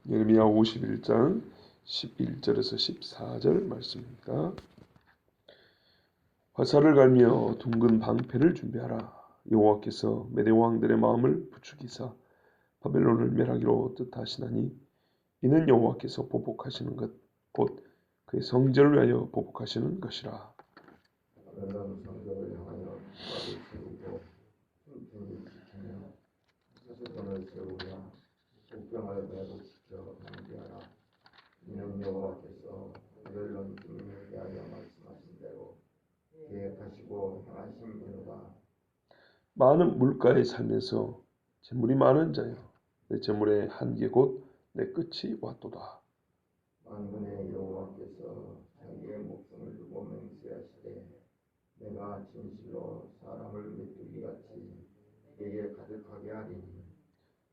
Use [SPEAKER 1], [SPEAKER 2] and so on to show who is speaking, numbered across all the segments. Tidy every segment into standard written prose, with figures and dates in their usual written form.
[SPEAKER 1] 예레미야 51장 11절에서 14절 말씀입니다. 화살을 갈며 둥근 방패를 준비하라. 여호와께서 메대 왕들의 마음을 부추기사 바벨론을 멸하기로 뜻하시나니 이는 여호와께서 보복하시는 것 곧 그의 성전을 위하여 보복하시는 것이라.
[SPEAKER 2] 바벨론 성전을 향하여 기과를 세우고 춤춤이 지키며 사슬선을 세우며 국경을 매복시켜 경계하라. 이는 여호와께서 바벨론 주민을 위하여 말씀하신 대로 계획하시고 행하심이로다.
[SPEAKER 1] 많은 물가에 살면서 재물이 많은 자여, 내 재물의 한계 곧 내 끝이 왔도다.
[SPEAKER 2] 만군의 여호와께서 자기의 목숨을 두고 맹세하시되 내가 진실로 사람을 메뚜기같이 내게 가득하게 하리니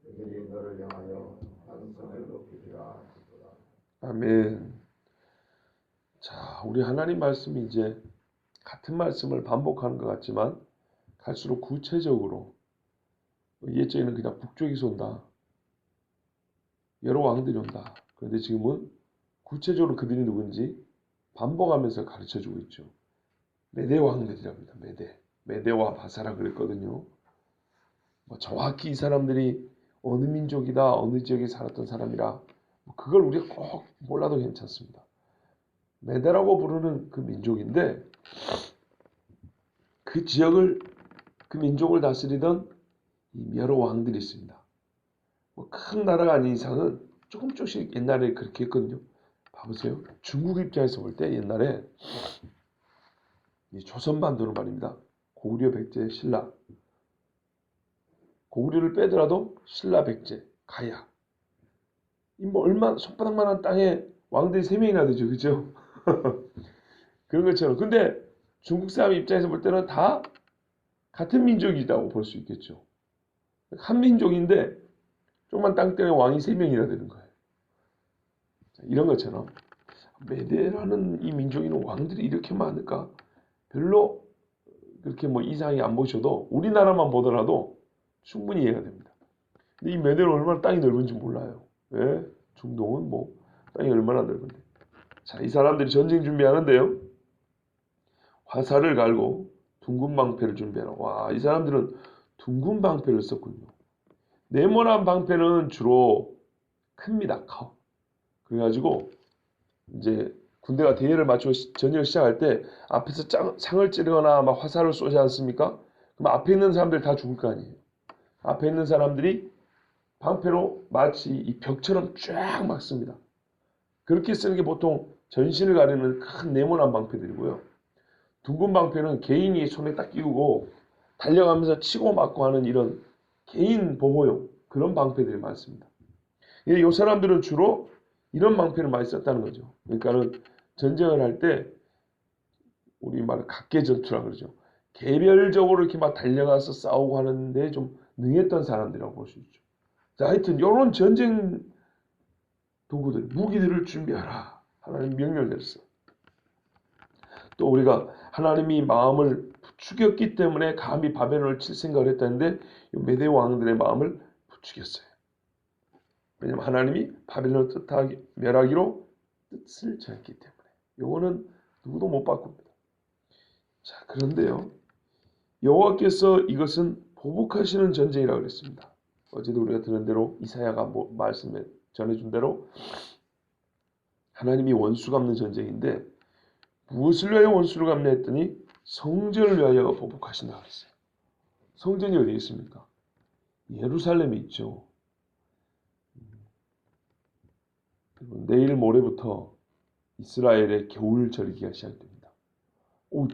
[SPEAKER 2] 그들이 너를 향하여 반성을 높이리라 하시도다.
[SPEAKER 1] 아멘. 자, 우리 하나님 말씀이 이제 같은 말씀을 반복하는 것 같지만 갈수록 구체적으로 옛적에는 그냥 북쪽에서 온다. 여러 왕들이 온다. 그런데 지금은 구체적으로 그들이 누군지 반복하면서 가르쳐주고 있죠. 메대 왕들이랍니다. 메대와 바사라 그랬거든요. 정확히 이 사람들이 어느 민족이다, 어느 지역에 살았던 사람이라 그걸 우리가 꼭 몰라도 괜찮습니다. 메대라고 부르는 그 민족인데 그 지역을, 그 민족을 다스리던 여러 왕들이 있습니다. 큰 나라가 아닌 이상은 조금씩 옛날에 그렇게 했거든요. 봐보세요. 중국 입장에서 볼 때 옛날에 이 조선반도는 말입니다. 고구려, 백제, 신라. 고구려를 빼더라도 신라, 백제, 가야. 얼마 손바닥만한 땅에 왕들이 3명이나 되죠. 그죠? 그런 것처럼. 근데 중국 사람 입장에서 볼 때는 다 같은 민족이라고 볼 수 있겠죠. 한 민족인데 조그만 땅 때문에 왕이 3명이나 되는 거예요. 이런 것처럼 메대라는 이 민족에는 왕들이 이렇게 많을까? 별로 그렇게 이상이 안 보셔도 우리나라만 보더라도 충분히 이해가 됩니다. 근데 이 메대는 얼마나 땅이 넓은지 몰라요. 예? 중동은 땅이 얼마나 넓은데. 자, 이 사람들이 전쟁 준비하는데요. 화살을 갈고 둥근 방패를 준비하라. 와, 이 사람들은 둥근 방패를 썼군요. 네모난 방패는 주로 큽니다. 커. 그래가지고 이제 군대가 대회를 마치고 전쟁을 시작할 때 앞에서 창을 찌르거나 막 화살을 쏘지 않습니까? 그럼 앞에 있는 사람들 다 죽을 거 아니에요. 앞에 있는 사람들이 방패로 마치 이 벽처럼 쫙 막습니다. 그렇게 쓰는 게 보통 전신을 가리는 큰 네모난 방패들이고요. 둥근 방패는 개인이 손에 딱 끼우고 달려가면서 치고 맞고 하는 이런 개인 보호용 그런 방패들이 많습니다. 이 사람들은 주로 이런 방패를 많이 썼다는 거죠. 그러니까는 전쟁을 할 때 우리 말 각계 전투라 그러죠. 개별적으로 이렇게 막 달려가서 싸우고 하는데 좀 능했던 사람들이라고 볼 수 있죠. 자, 하여튼 이런 전쟁 도구들, 무기들을 준비하라. 하나님 명령을 내렸어요. 또 우리가 하나님이 마음을 부추겼기 때문에 감히 바벨론을 칠 생각을 했다는데 메대 왕들의 마음을 부추겼어요. 왜냐하면 하나님이 바벨론을 멸하기로 뜻을 정했기 때문에. 요거는 누구도 못 바꿉니다. 자, 그런데요. 여호와께서 이것은 보복하시는 전쟁이라고 그랬습니다. 어제도 우리가 들은 대로 이사야가 말씀에 전해준 대로 하나님이 원수 갚는 전쟁인데 무엇을 위하여 원수를 갚냐 했더니 성전을 위하여 보복하신다고 그랬어요. 성전이 어디 있습니까? 예루살렘에 있죠. 내일 모레부터 이스라엘의 겨울 절기가 시작됩니다.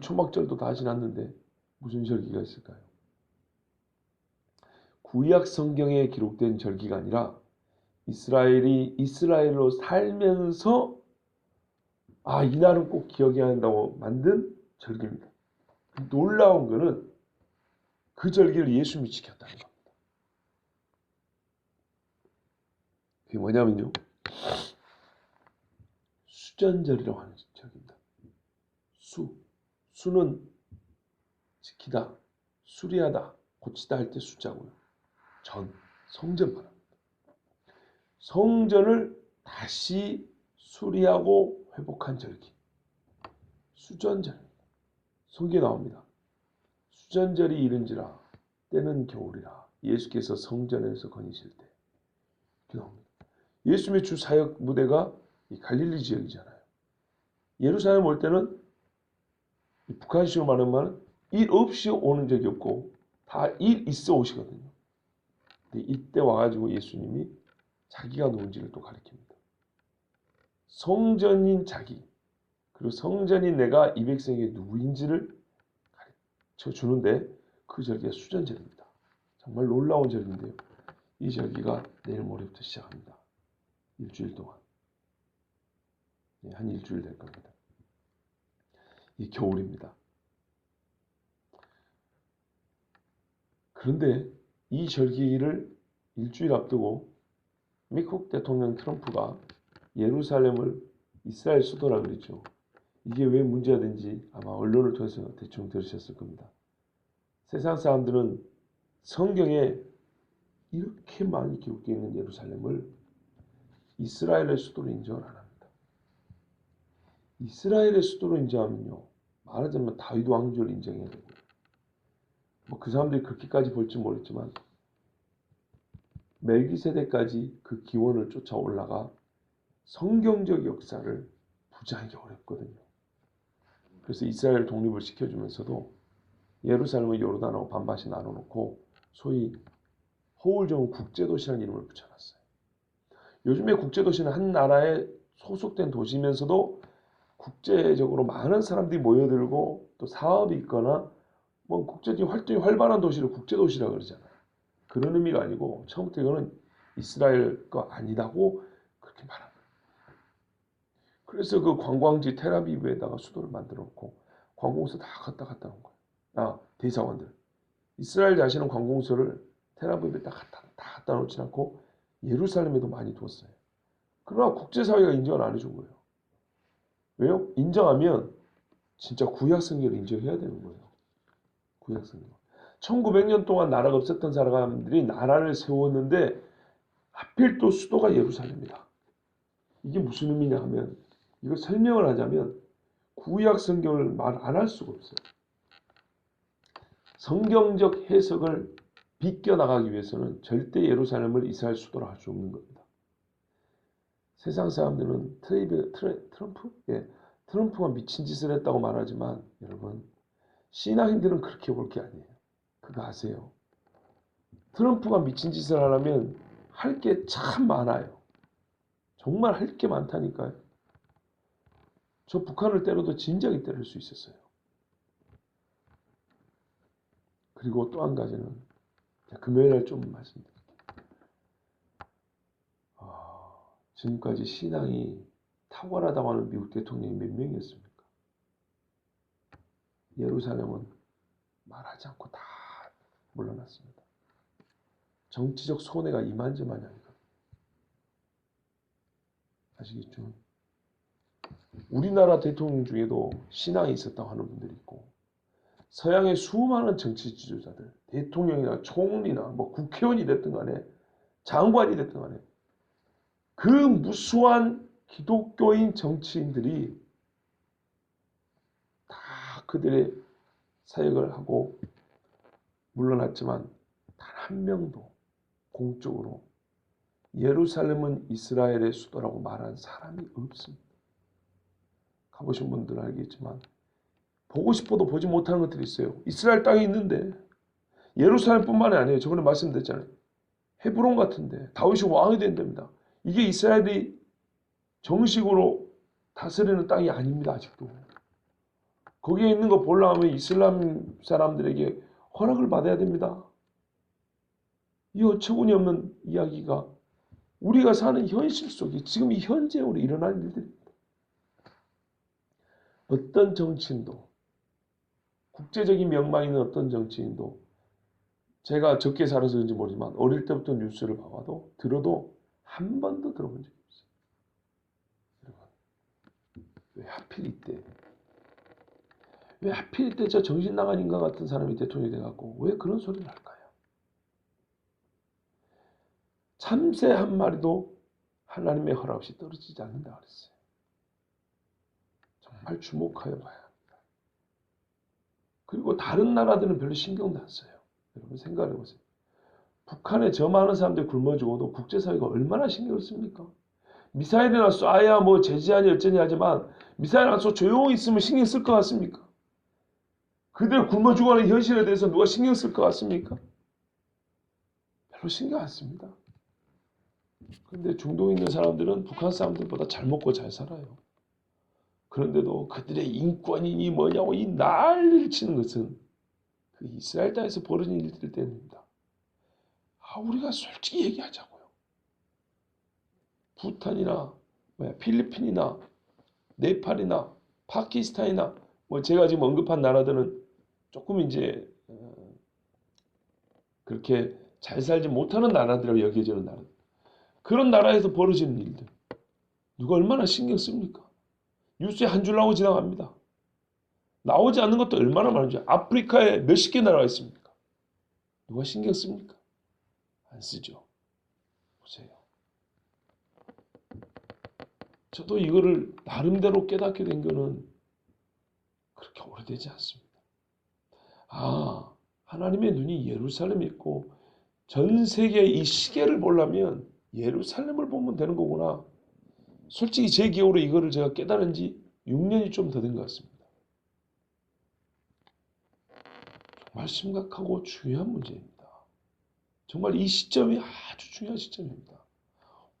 [SPEAKER 1] 초막절도 다 지났는데 무슨 절기가 있을까요? 구약 성경에 기록된 절기가 아니라 이스라엘이 이스라엘로 살면서 이날은 꼭 기억해야 한다고 만든 절기입니다. 놀라운 거는 그 절기를 예수님이 지켰다는 겁니다. 그게 뭐냐면요. 수전절이라고 하는 절기입니다. 수는 지키다, 수리하다, 고치다 할 때 수자고요. 성전 말합니다. 성전을 다시 수리하고 회복한 절기. 수전절. 성경에 나옵니다. 수전절이 이른지라 때는 겨울이라 예수께서 성전에서 거니실 때. 이렇게 나옵니다. 예수님의 주 사역 무대가 이 갈릴리 지역이잖아요. 예루살렘 올 때는 북한식으로 말하면 일 없이 오는 적이 없고 다 일 있어 오시거든요. 근데 이때 와가지고 예수님이 자기가 누군지를 또 가르칩니다. 성전인 자기, 그리고 성전인 내가 이 백성에게 누구인지를 가르쳐 주는데 그 절기가 수전절입니다. 정말 놀라운 절기인데요. 이 절기가 내일 모레부터 시작합니다. 일주일 동안. 한 일주일 될 겁니다. 이 겨울입니다. 그런데 이 절기를 일주일 앞두고 미국 대통령 트럼프가 예루살렘을 이스라엘 수도라 그랬죠. 이게 왜 문제가 된지 아마 언론을 통해서 대충 들으셨을 겁니다. 세상 사람들은 성경에 이렇게 많이 기록되어 있는 예루살렘을 이스라엘의 수도로 인정을 안 합니다. 이스라엘의 수도로 인정하면요, 말하자면 다윗 왕조를 인정해야 되고요. 그 사람들이 그렇게까지 볼지 모르겠지만 멜기세덱까지 그 기원을 쫓아 올라가 성경적 역사를 부정하기 어렵거든요. 그래서 이스라엘 독립을 시켜주면서도 예루살렘을 요르단하고 반반씩 나눠놓고 소위 허울정 국제도시라는 이름을 붙여놨어요. 요즘에 국제도시는 한 나라에 소속된 도시면서도 국제적으로 많은 사람들이 모여들고 또 사업이 있거나 뭐 국제적인 활동이 활발한 도시를 국제도시라고 그러잖아요. 그런 의미가 아니고 처음부터 이거는 이스라엘 거 아니다고 그렇게 말합니다. 그래서 그 관광지 텔아비브에다가 수도를 만들어 놓고 관공서 다 갖다 놓은 거예요. 대사관들. 이스라엘 자신은 관공서를 텔아비브에 다 갖다 놓지 않고 예루살렘에도 많이 뒀어요. 그러나 국제사회가 인정을 안 해준 거예요. 왜요? 인정하면 진짜 구약성경을 인정해야 되는 거예요. 구약성경. 1900년 동안 나라가 없었던 사람들이 나라를 세웠는데 하필 또 수도가 예루살렘이다. 이게 무슨 의미냐 하면 이걸 설명을 하자면 구약 성경을 말 안 할 수가 없어요. 성경적 해석을 비껴나가기 위해서는 절대 예루살렘을 이스라엘 수도로 할 수 없는 겁니다. 세상 사람들은 트럼프가 미친 짓을 했다고 말하지만 여러분 신앙인들은 그렇게 볼 게 아니에요. 그거 아세요? 트럼프가 미친 짓을 하려면 할 게 참 많아요. 정말 할 게 많다니까요. 저 북한을 때려도 진작에 때릴 수 있었어요. 그리고 또 한 가지는 금요일날 좀 말씀드릴게요. 지금까지 신앙이 탁월하다고 하는 미국 대통령이 몇 명이었습니까? 예루살렘은 말하지 않고 다 물러났습니다. 정치적 손해가 이만저만이 아니거든요. 아시겠죠? 우리나라 대통령 중에도 신앙이 있었다고 하는 분들이 있고 서양의 수많은 정치 지도자들, 대통령이나 총리나 뭐 국회의원이 됐든 간에 장관이 됐든 간에 그 무수한 기독교인 정치인들이 다 그들의 사역을 하고 물러났지만 단 한 명도 공적으로 예루살렘은 이스라엘의 수도라고 말한 사람이 없습니다. 가보신 분들은 알겠지만 보고 싶어도 보지 못하는 것들이 있어요. 이스라엘 땅에 있는데 예루살렘뿐만이 아니에요. 저번에 말씀드렸잖아요. 헤브론 같은데 다윗이 왕이 된답니다. 이게 이스라엘이 정식으로 다스리는 땅이 아닙니다. 아직도. 거기에 있는 거 보려면 이슬람 사람들에게 허락을 받아야 됩니다. 이 어처구니 없는 이야기가 우리가 사는 현실 속에 지금 이 현재으로 일어날 일들입니다. 어떤 정치인도 국제적인 명망 있는 어떤 정치인도 제가 적게 살아서 그런지 모르지만 어릴 때부터 뉴스를 봐도 들어도 한 번도 들어본 적이 없어요. 여러분, 왜 하필 이때? 왜 하필 이때 저 정신 나간 인간 같은 사람이 대통령이 돼갖고 왜 그런 소리를 할까요? 참새 한 마리도 하나님의 허락 없이 떨어지지 않는다 그랬어요. 정말 주목하여 봐야 합니다. 그리고 다른 나라들은 별로 신경도 안 써요. 여러분 생각해 보세요. 북한에 저 많은 사람들이 굶어 죽어도 국제사회가 얼마나 신경을 씁니까? 미사일이나 쏴야 뭐 제지하니 어쩌니 하지만 미사일 안 쏘 조용히 있으면 신경 쓸 것 같습니까? 그들 굶어 죽어가는 현실에 대해서 누가 신경 쓸 것 같습니까? 별로 신경 안 씁니다. 그런데 중동에 있는 사람들은 북한 사람들보다 잘 먹고 잘 살아요. 그런데도 그들의 인권이니 뭐냐고 이 난리를 치는 것은 그 이스라엘 땅에서 벌어진 일들 때문입니다. 우리가 솔직히 얘기하자고요. 부탄이나 필리핀이나 네팔이나 파키스탄이나 뭐 제가 지금 언급한 나라들은 조금 이제 그렇게 잘 살지 못하는 나라들이라고 여겨지는 나라. 그런 나라에서 벌어지는 일들 누가 얼마나 신경 씁니까? 뉴스에 한 줄 나오고 지나갑니다. 나오지 않는 것도 얼마나 많은지. 아프리카에 몇십 개 나라가 있습니까? 누가 신경 씁니까? 안 쓰죠. 보세요. 저도 이거를 나름대로 깨닫게 된 거는 그렇게 오래되지 않습니다. 하나님의 눈이 예루살렘에 있고 전 세계의 이 시계를 보려면 예루살렘을 보면 되는 거구나. 솔직히 제 기억으로 이거를 제가 깨달은 지 6년이 좀 더 된 것 같습니다. 정말 심각하고 중요한 문제입니다. 정말 이 시점이 아주 중요한 시점입니다.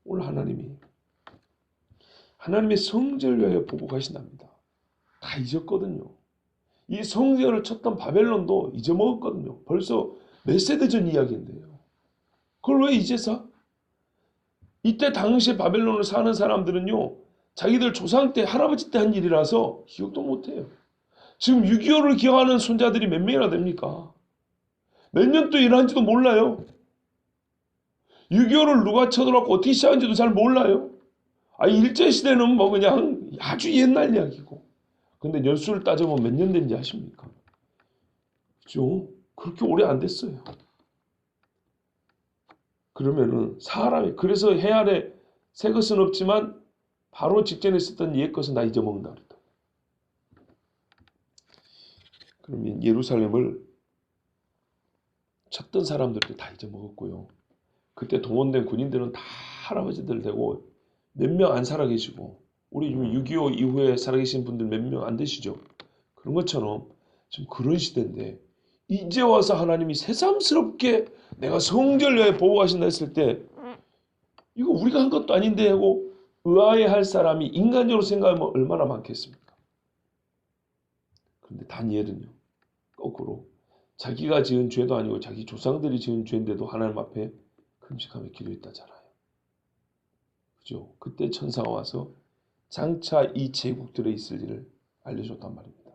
[SPEAKER 1] 오늘 하나님의 성전을 위하여 보고 가신답니다. 다 잊었거든요. 이 성전을 쳤던 바벨론도 잊어먹었거든요. 벌써 몇 세대 전 이야기인데요. 그걸 왜 이제서? 이때 당시에 바벨론을 사는 사람들은요. 자기들 조상 때 할아버지 때 한 일이라서 기억도 못해요. 지금 6.25를 기억하는 손자들이 몇 명이나 됩니까? 몇 년 또 일한지도 몰라요. 6.25를 누가 쳐들어왔고 어떻게 시작한지도 잘 몰라요. 일제시대는 뭐 그냥 아주 옛날 이야기고. 근데 연수를 따져보면 몇 년 된지 아십니까? 그죠? 그렇게 오래 안 됐어요. 그러면은 사람이 그래서 해 아래 새 것은 없지만 바로 직전에 있었던 옛 것은 다 잊어먹는다 그랬다. 그러면 예루살렘을 쳤던 사람들도 다 잊어먹었고요. 그때 동원된 군인들은 다 할아버지들 되고 몇 명 안 살아계시고 우리 6.25 이후에 살아계신 분들 몇 명 안 되시죠. 그런 것처럼 지금 그런 시대인데 이제 와서 하나님이 새삼스럽게 내가 성전을 보고 가신다 했을 때 이거 우리가 한 것도 아닌데 하고 의아해할 사람이 인간적으로 생각하면 얼마나 많겠습니까? 그런데 다니엘은요. 거꾸로 자기가 지은 죄도 아니고 자기 조상들이 지은 죄인데도 하나님 앞에 금식하며 기도했다잖아요. 그죠? 그때 천사가 와서 장차 이 제국들에 있을 일을 알려줬단 말입니다.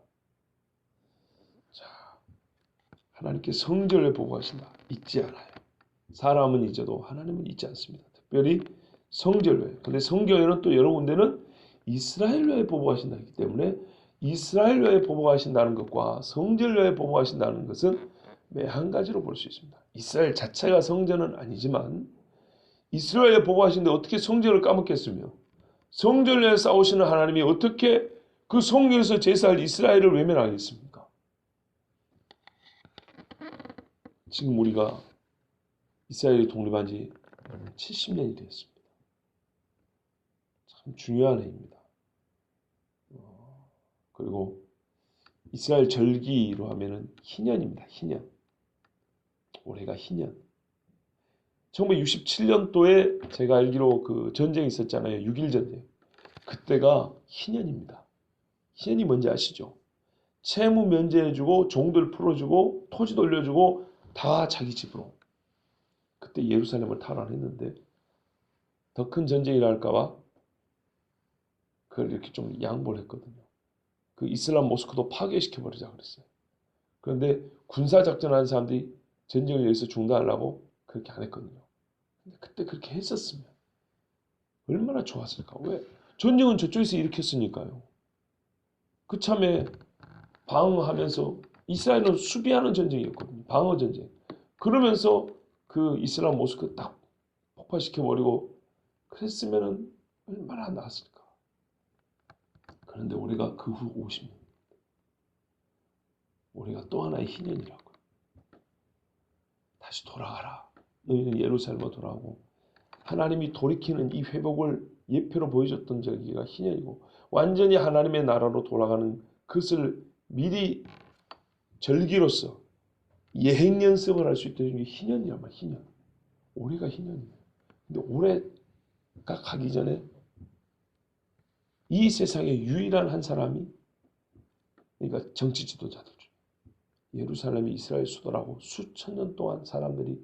[SPEAKER 1] 자, 하나님께 성전을 보고 하신다. 잊지 않아요. 사람은 잊어도 하나님은 잊지 않습니다. 특별히 성전을. 근데 성경에는 또 여러 군데는 이스라엘로에 보복하신다기 때문에 이스라엘로에 보복하신다는 것과 성전로에 보복하신다는 것은 매 한 가지로 볼 수 있습니다. 이스라엘 자체가 성전은 아니지만 이스라엘에 보복하시는데 어떻게 성전을 까먹겠으며 성전로에 싸우시는 하나님이 어떻게 그 성전에서 제사할 이스라엘을 외면하겠습니까? 지금 우리가 이스라엘이 독립한 지 70년이 되었습니다. 참 중요한 해입니다. 그리고 이스라엘 절기로 하면은 희년입니다. 희년. 올해가 희년. 1967년도에 제가 알기로 그 전쟁이 있었잖아요. 6.1 전쟁. 그때가 희년입니다. 희년이 뭔지 아시죠? 채무 면제해주고 종들 풀어주고 토지 돌려주고 다 자기 집으로. 그때 예루살렘을 탈환했는데 더 큰 전쟁이 날까봐 그걸 이렇게 좀 양보를 했거든요. 그 이슬람 모스크도 파괴시켜버리자 그랬어요. 그런데 군사작전하는 사람들이 전쟁을 여기서 중단하려고 그렇게 안 했거든요. 근데 그때 그렇게 했었으면 얼마나 좋았을까. 왜? 전쟁은 저쪽에서 일으켰으니까요. 그참에 방어하면서 이스라엘은 수비하는 전쟁이었거든요. 방어 전쟁. 그러면서 그 이슬람 모스크 딱 폭파시켜버리고 그랬으면 얼마나 나았을까. 그런데 우리가 그 후 50년, 우리가 또 하나의 희년이라고. 다시 돌아가라. 너희는 예루살렘으로 돌아오고, 하나님이 돌이키는 이 회복을 예표로 보여줬던 저기가 희년이고, 완전히 하나님의 나라로 돌아가는 그것을 미리 절기로서 예행 연습을 할 수 있다는 게 희년이란 말이야. 희년. 올해가 희년이에요. 근데 올해가 가기 전에 이 세상에 유일한 한 사람이, 그러니까 정치 지도자들 중에 예루살렘이 이스라엘 수도라고 수천 년 동안 사람들이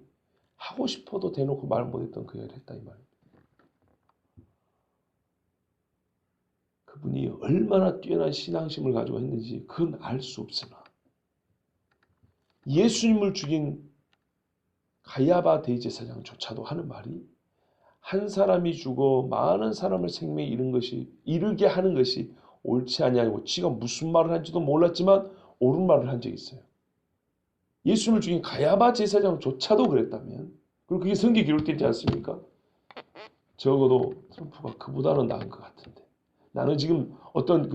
[SPEAKER 1] 하고 싶어도 대놓고 말 못했던 그 일을 했다 이 말입니다. 그분이 얼마나 뛰어난 신앙심을 가지고 했는지 그건 알 수 없으나, 예수님을 죽인 가야바 대제사장조차도 하는 말이, 한 사람이 죽어 많은 사람을 생명에 이르게 하는 것이 옳지 아니하고, 지가 무슨 말을 한지도 몰랐지만 옳은 말을 한 적이 있어요. 예수님을 죽인 가야바 제사장조차도 그랬다면, 그리고 그게 성경에 기록되지 않습니까? 적어도 트럼프가 그보다는 나은 것 같은데, 나는 지금 어떤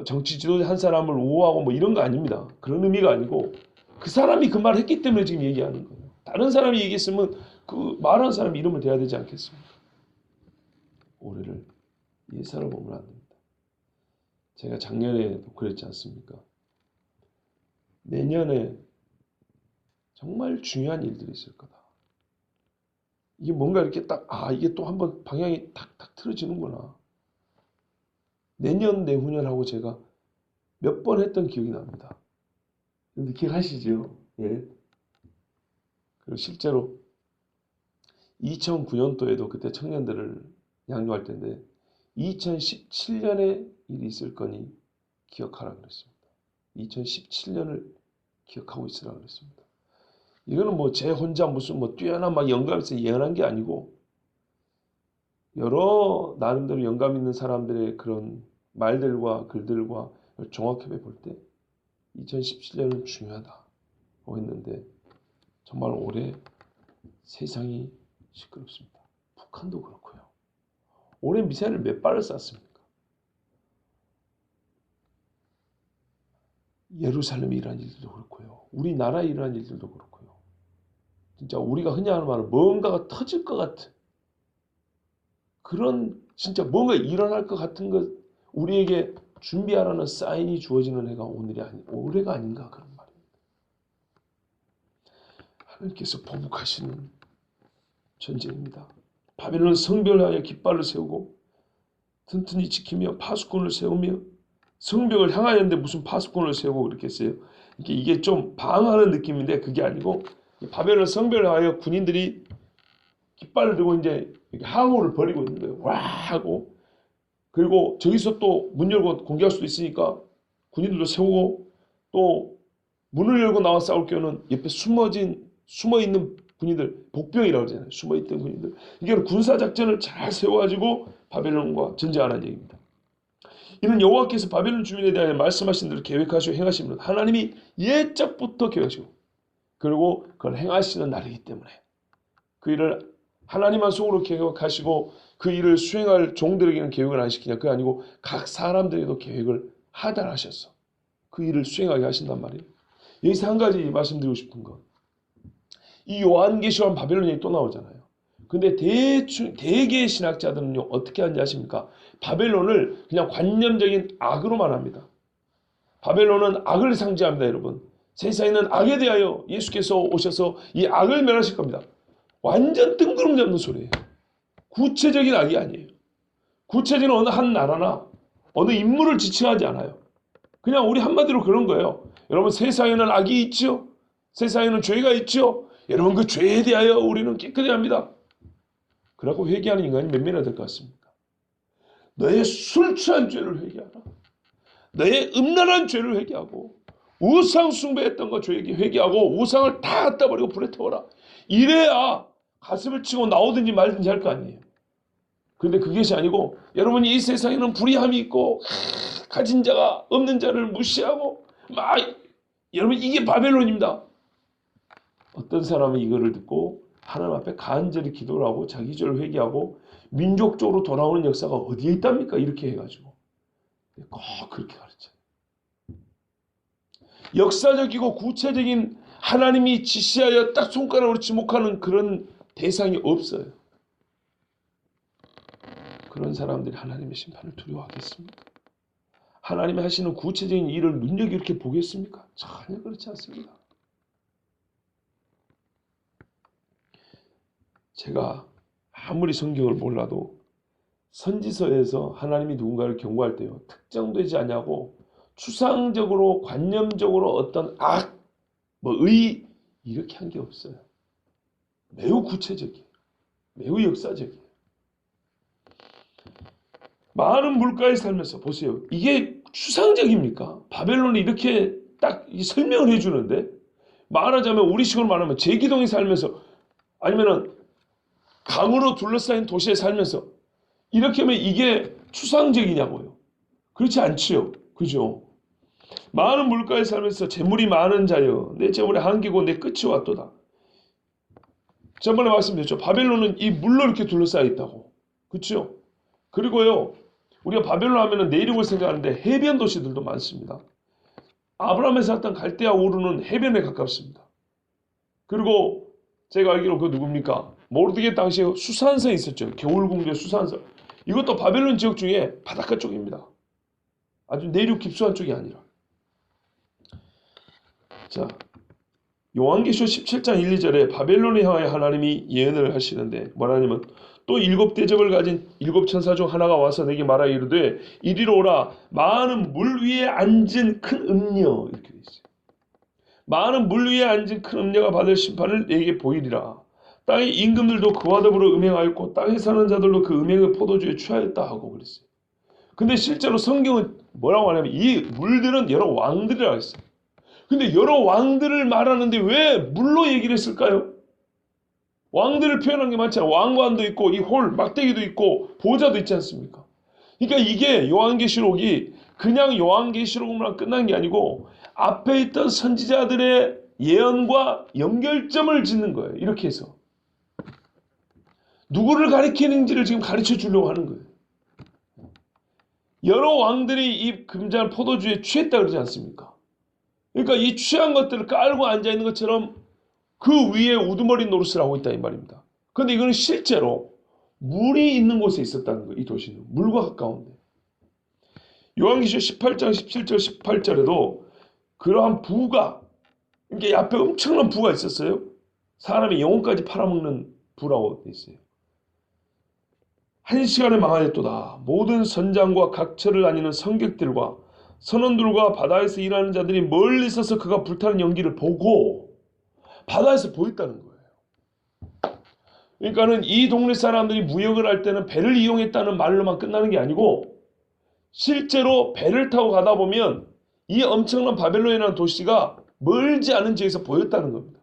[SPEAKER 1] 정치 지도자 한 사람을 우호하고 뭐 이런 거 아닙니다. 그런 의미가 아니고, 그 사람이 그 말을 했기 때문에 지금 얘기하는 거예요. 다른 사람이 얘기했으면 그 말한 사람 이름을 대야 되지 않겠습니까? 올해를 예사로 보면 안 됩니다. 제가 작년에도 그랬지 않습니까? 내년에 정말 중요한 일들이 있을 거다. 이게 뭔가 이렇게 딱, 이게 또 한번 방향이 탁탁 틀어지는구나. 내년, 내후년하고 제가 몇 번 했던 기억이 납니다. 근데 기억하시죠? 예. 그리고 실제로 2009년도에도 그때 청년들을 양육할 때인데, 2017년에 일이 있을 거니 기억하라 그랬습니다. 2017년을 기억하고 있으라 그랬습니다. 이거는 뭐 제 혼자 무슨 뭐 뛰어난 막 영감 있어 예언한 게 아니고, 여러 나름대로 영감 있는 사람들의 그런 말들과 글들과 종합해 볼 때 2017년은 중요하다고 했는데, 정말 올해 세상이 시끄럽습니다. 북한도 그렇고요. 올해 미사일을 몇 발을 쐈습니까? 예루살렘에 일어난 일들도 그렇고요. 우리나라에 일어난 일들도 그렇고요. 진짜 우리가 흔히 하는 말은 뭔가가 터질 것 같은, 그런 진짜 뭔가 일어날 것 같은 것, 우리에게 준비하라는 사인이 주어지는 해가 올해가 아닌가, 그런 말입니다. 하나님께서 보복하시는 전쟁입니다. 바벨론 성벽을 향해 깃발을 세우고 튼튼히 지키며 파수꾼을 세우며, 성벽을 향하였는데 무슨 파수꾼을 세우고 그렇게 했어요. 이게 좀 방어하는 느낌인데 그게 아니고, 바벨론 성벽을 향하여 군인들이 깃발을 들고 이제 항우를 벌이고 있는 거예요. 와 하고, 그리고 저기서 또 문 열고 공격할 수도 있으니까 군인들도 세우고, 또 문을 열고 나와 싸울 경우는 옆에 숨어있는 군인들, 복병이라고 하잖아요. 숨어있던 군인들. 이게 군사작전을 잘 세워가지고 바벨론과 전쟁하는 얘기입니다. 이는 여호와께서 바벨론 주민에 대하여 말씀하신 대로 계획하시고 행하시는, 하나님이 옛적부터 계획하시고 그리고 그걸 행하시는 날이기 때문에, 그 일을 하나님만 속으로 계획하시고 그 일을 수행할 종들에게는 계획을 안 시키냐, 그게 아니고 각 사람들에게도 계획을 하달하셔서 그 일을 수행하게 하신단 말이에요. 여기서 한 가지 말씀드리고 싶은 건, 이 요한계시록 바벨론이 또 나오잖아요. 근데 대개의 신학자들은요, 어떻게 하는지 아십니까? 바벨론을 그냥 관념적인 악으로만 합니다. 바벨론은 악을 상징합니다, 여러분. 세상에는 악에 대하여 예수께서 오셔서 이 악을 멸하실 겁니다. 완전 뜬구름 잡는 소리예요. 구체적인 악이 아니에요. 구체적인 어느 한 나라나 어느 인물을 지칭하지 않아요. 그냥 우리 한마디로 그런 거예요. 여러분, 세상에는 악이 있죠? 세상에는 죄가 있죠? 여러분, 그 죄에 대하여 우리는 깨끗해야 합니다. 그러고 회개하는 인간이 몇 명이나 될 것 같습니까? 너의 술 취한 죄를 회개하라. 너의 음란한 죄를 회개하고, 우상 숭배했던 거 회개하고, 우상을 다 갖다 버리고 불에 태워라. 이래야 가슴을 치고 나오든지 말든지 할 거 아니에요. 그런데 그것이 아니고, 여러분이 이 세상에는 불의함이 있고, 가진 자가 없는 자를 무시하고, 여러분, 이게 바벨론입니다. 어떤 사람은 이거를 듣고 하나님 앞에 간절히 기도를 하고 자기 죄를 회개하고 민족적으로 돌아오는 역사가 어디에 있답니까? 이렇게 해가지고 꼭 그렇게 가르쳐요. 역사적이고 구체적인 하나님이 지시하여 딱 손가락으로 지목하는 그런 대상이 없어요. 그런 사람들이 하나님의 심판을 두려워하겠습니까? 하나님이 하시는 구체적인 일을 눈여겨 이렇게 보겠습니까? 전혀 그렇지 않습니다. 제가 아무리 성경을 몰라도 선지서에서 하나님이 누군가를 경고할 때요, 특정되지 않냐고 추상적으로 관념적으로 어떤 악, 의 이렇게 한 게 없어요. 매우 구체적이에요. 매우 역사적이에요. 많은 물가에 살면서 보세요. 이게 추상적입니까? 바벨론이 이렇게 딱 설명을 해주는데, 말하자면 우리식으로 말하면 제기동에 살면서 아니면은 강으로 둘러싸인 도시에 살면서 이렇게 하면 이게 추상적이냐고요. 그렇지 않지요. 그죠? 많은 물가에 살면서 재물이 많은 자여 내 재물의 한계고 내 끝이 왔도다. 저번에 말씀드렸죠. 바벨론은 이 물로 이렇게 둘러싸여 있다고. 그렇죠? 그리고요. 우리가 바벨론 하면은 내륙을 생각하는데 해변 도시들도 많습니다. 아브라함이 살았던 갈대아 우르는 해변에 가깝습니다. 그리고 제가 알기로 그 누굽니까? 모르드게 당시에 수산성 있었죠. 겨울궁전 수산성. 이것도 바벨론 지역 중에 바닷가 쪽입니다. 아주 내륙 깊숙한 쪽이 아니라. 자, 요한계시록 17장 1, 2절에 바벨론에 향하여 하나님이 예언을 하시는데 뭐라냐면 또 일곱 대접을 가진 일곱 천사 중 하나가 와서 내게 말하 이르되 이리로 오라 많은 물 위에 앉은 큰 음녀 이렇게 돼 있어요. 많은 물 위에 앉은 큰 음녀가 받을 심판을 내게 보이리라. 땅의 임금들도 그와 더불어 음행하였고 땅에 사는 자들도 그 음행의 포도주에 취하였다 하고 그랬어요. 근데 실제로 성경은 뭐라고 하냐면 이 물들은 여러 왕들이라고 했어요. 근데 여러 왕들을 말하는데 왜 물로 얘기를 했을까요? 왕들을 표현한 게 많잖아요. 왕관도 있고 이 홀, 막대기도 있고 보좌도 있지 않습니까? 그러니까 이게 요한계시록이 그냥 요한계시록만 끝난 게 아니고 앞에 있던 선지자들의 예언과 연결점을 짓는 거예요. 이렇게 해서. 누구를 가리키는지를 지금 가르쳐 주려고 하는 거예요. 여러 왕들이 이 금잔 포도주에 취했다 그러지 않습니까? 그러니까 이 취한 것들을 깔고 앉아있는 것처럼 그 위에 우두머리 노릇을 하고 있다 이 말입니다. 그런데 이거는 실제로 물이 있는 곳에 있었다는 거예요. 이 도시는. 물과 가까운데. 요한계시록 18장 17절 18절에도 그러한 부가 이게 앞에 엄청난 부가 있었어요. 사람의 영혼까지 팔아먹는 부라고 돼 있어요. 한 시간에 망하였도다. 모든 선장과 각처를 다니는 성객들과 선원들과 바다에서 일하는 자들이 멀리 서서 그가 불타는 연기를 보고 바다에서 보였다는 거예요. 그러니까는 이 동네 사람들이 무역을 할 때는 배를 이용했다는 말로만 끝나는 게 아니고 실제로 배를 타고 가다 보면 이 엄청난 바벨론이라는 도시가 멀지 않은 지역에서 보였다는 겁니다.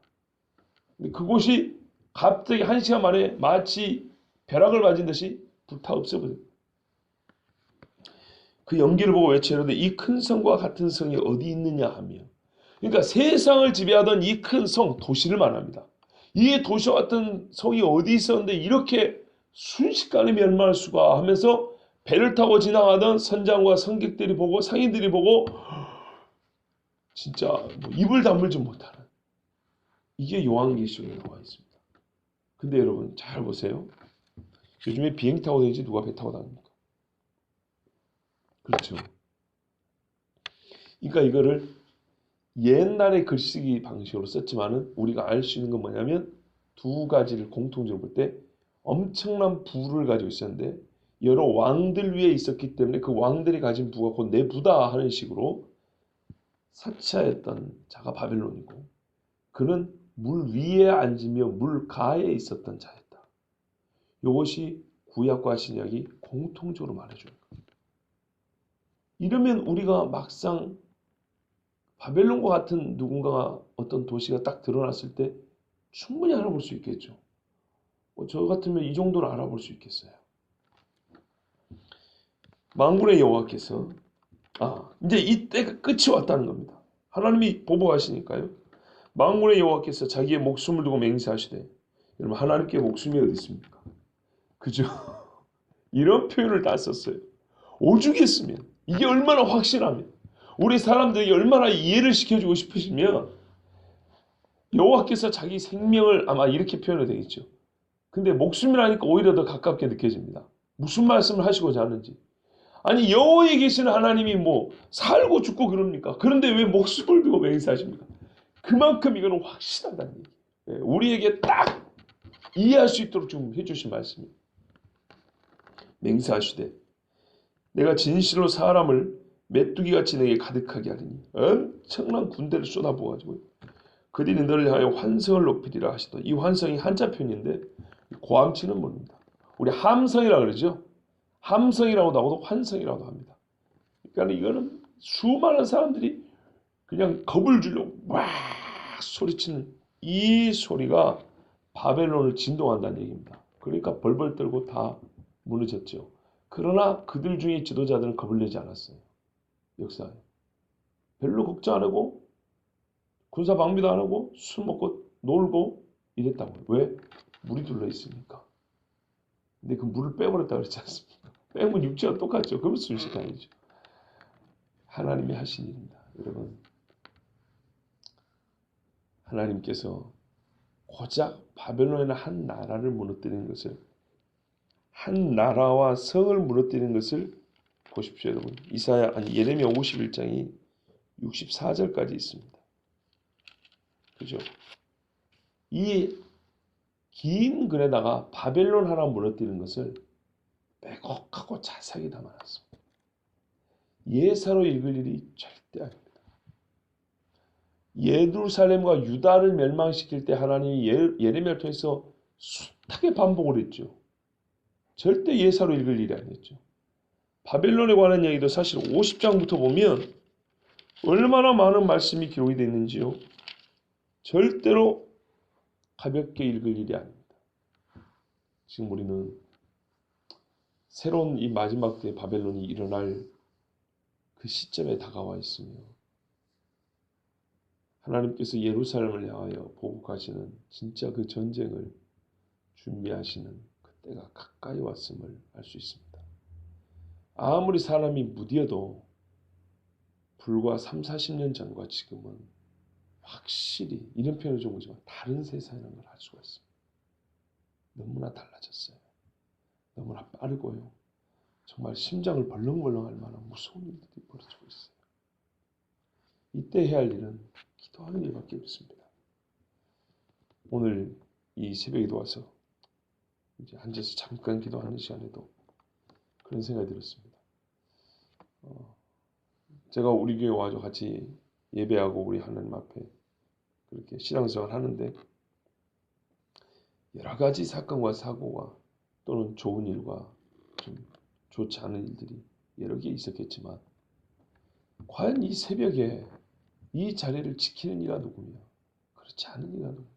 [SPEAKER 1] 근데 그곳이 갑자기 한 시간 만에 마치 벼락을 맞은 듯이 불타 없어버려요. 그 연기를 보고 외치는데 이 큰 성과 같은 성이 어디 있느냐 하며 그러니까 세상을 지배하던 이 큰 성, 도시를 말합니다. 이 도시와 같은 성이 어디 있었는데 이렇게 순식간에 멸망할 수가 하면서 배를 타고 지나가던 선장과 성객들이 보고 상인들이 보고 진짜 뭐 입을 다물지 못하는 이게 요한계시록에 나와 있습니다. 근데 여러분 잘 보세요. 요즘에 비행기 타고 다니지 누가 배 타고 다닙니까? 그렇죠. 그러니까 이거를 옛날의 글쓰기 방식으로 썼지만은 우리가 알 수 있는 건 뭐냐면 두 가지를 공통적으로 볼 때 엄청난 부를 가지고 있었는데 여러 왕들 위에 있었기 때문에 그 왕들이 가진 부가 곧 내 부다 하는 식으로 사치하였던 자가 바벨론이고 그는 물 위에 앉으며 물 가에 있었던 자였다. 이것이 구약과 신약이 공통적으로 말해주는 겁니다. 이러면 우리가 막상 바벨론과 같은 누군가가 어떤 도시가 딱 드러났을 때 충분히 알아볼 수 있겠죠. 저 같으면 이 정도는 알아볼 수 있겠어요. 만군의 여호와께서 이제 이때가 끝이 왔다는 겁니다. 하나님이 보복하시니까요. 만군의 여호와께서 자기의 목숨을 두고 맹세하시되 여러분 하나님께 목숨이 어디 있습니까? 그죠? 이런 표현을 다 썼어요. 오죽했으면 이게 얼마나 확실하면 우리 사람들에게 얼마나 이해를 시켜주고 싶으시면 여호와께서 자기 생명을 아마 이렇게 표현이 되겠죠. 근데 목숨이라니까 오히려 더 가깝게 느껴집니다. 무슨 말씀을 하시고자 하는지. 아니 여호와에 계시는 하나님이 뭐 살고 죽고 그럽니까? 그런데 왜 목숨을 두고 맹세하십니까? 그만큼 이거는 확실하다는 얘기예요. 예, 우리에게 딱 이해할 수 있도록 좀 해주신 말씀이에요. 맹세하시되 내가 진실로 사람을 메뚜기같이 내게 가득하게 하리니 엄청난 군대를 쏟아부어가지고 그들이 너를 향하여 환성을 높이리라 하시더. 이 환성이 한자 표현인데 고함치는 문입니다. 우리 함성이라 그러죠. 함성이라고도 하고 환성이라고도 합니다. 그러니까 이거는 수많은 사람들이 그냥 겁을 주려고 막 소리치는 이 소리가 바벨론을 진동한다는 얘기입니다. 그러니까 벌벌 떨고 다 무너졌죠. 그러나 그들 중에 지도자들은 겁을 내지 않았어요. 역사에. 별로 걱정 안 하고 군사 방비도 안 하고 술 먹고 놀고 이랬다고요. 왜? 물이 둘러 있으니까. 근데 그 물을 빼버렸다 그랬지 않습니까? 빼면 육지와 똑같죠. 그럼 순식간이죠. 하나님이 하신 일입니다. 여러분, 하나님께서 고작 바벨론의 한 나라를 무너뜨리는 것을, 한 나라와 성을 무너뜨리는 것을 보십시오, 여러분. 예레미야 51장이 64절까지 있습니다. 그죠? 이 긴 글에다가 바벨론 하나 무너뜨리는 것을 빼곡하고 자세하게 담아놨습니다. 예사로 읽을 일이 절대 아닙니다. 예루살렘과 유다를 멸망시킬 때 하나님이 예레미야를 통해서 숱하게 반복을 했죠. 절대 예사로 읽을 일이 아니었죠. 바벨론에 관한 얘기도 사실 50장부터 보면 얼마나 많은 말씀이 기록이 되어 있는지요. 절대로 가볍게 읽을 일이 아닙니다. 지금 우리는 새로운 이 마지막 때의 바벨론이 일어날 그 시점에 다가와 있으며 하나님께서 예루살렘을 향하여 보복하시는 진짜 그 전쟁을 준비하시는 그때가 가까이 왔음을 알 수 있습니다. 아무리 사람이 무디어도 불과 3, 40년 전과 지금은 확실히 이런 표현을 좀 보지만 다른 세상이라는 걸 알 수가 있습니다. 너무나 달라졌어요. 너무나 빠르고요. 정말 심장을 벌렁벌렁할 만한 무서운 일들이 벌어지고 있어요. 이때 해야 할 일은 기도하는 일밖에 없습니다. 오늘 이 새벽에도 와서 이제 앉아서 잠깐 기도하는 시간에도 그런 생각이 들었습니다. 제가 우리 교회 와서 같이 예배하고 우리 하나님 앞에 그렇게 신앙생활 하는데 여러 가지 사건과 사고가 또는 좋은 일과 좀 좋지 않은 일들이 여러 개 있었겠지만 과연 이 새벽에 이 자리를 지키는 이가 누구냐? 그렇지 않은 이가 누구냐?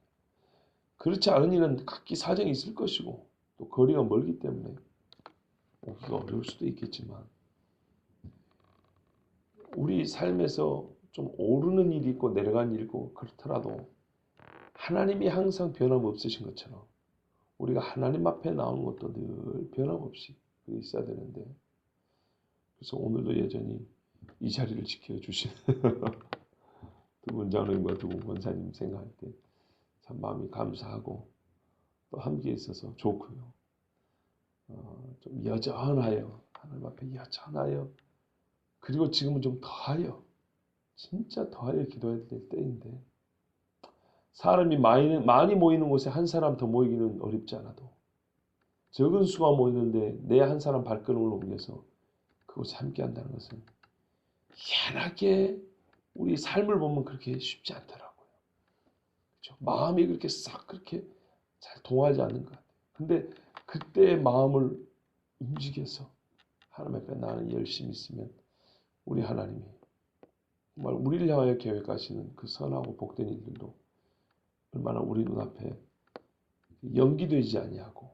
[SPEAKER 1] 그렇지 않은 이는 각기 사정이 있을 것이고 또 거리가 멀기 때문에 오기가 어려울 수도 있겠지만 우리 삶에서 좀 오르는 일이 있고 내려가는 일이 있고 그렇더라도 하나님이 항상 변함없으신 것처럼 우리가 하나님 앞에 나오는 것도 늘 변함없이 있어야 되는데 그래서 오늘도 여전히 이 자리를 지켜주신 두 분 장로님과 두 분 권사님 생각할 때 참 마음이 감사하고 또 함께 있어서 좋고요. 좀 여전하여 하나님 앞에 여전하여 그리고 지금은 좀 더하여 진짜 더하여 기도해야 될 때인데 사람이 많이 모이는 곳에 한 사람 더 모이기는 어렵지 않아도 적은 수가 모이는데 내 한 사람 발걸음을 옮겨서 그곳에 함께 한다는 것은 희한하게 우리 삶을 보면 그렇게 쉽지 않더라고요. 그렇죠? 마음이 그렇게 싹 그렇게 잘 동하지 않는 것 같아요. 근데 그때의 마음을 움직여서 하나님 앞에 나는 열심히 있으면 우리 하나님이 정말 우리를 향하여 계획하시는 그 선하고 복된 일들도 얼마나 우리 눈앞에 연기되지 아니하고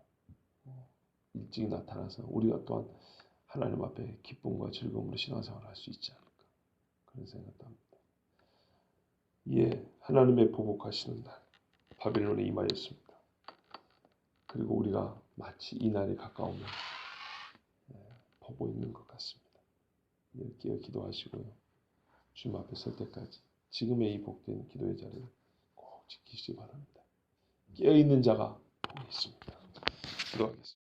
[SPEAKER 1] 일찍 나타나서 우리가 또한 하나님 앞에 기쁨과 즐거움으로 신앙생활을 할 수 있지 않을까 그런 생각도 합니다. 예, 하나님의 보복하시는 날 바벨론에 임하였습니다. 그리고 우리가 마치 이 날이 가까우면 갖고 있는 것 같습니다. 깨어 기도하시고요. 주님 앞에 설 때까지 지금의 이 복된 기도의 자리를 꼭 지키시기 바랍니다. 깨어있는 자가 복이 있습니다. 기도하겠습니다.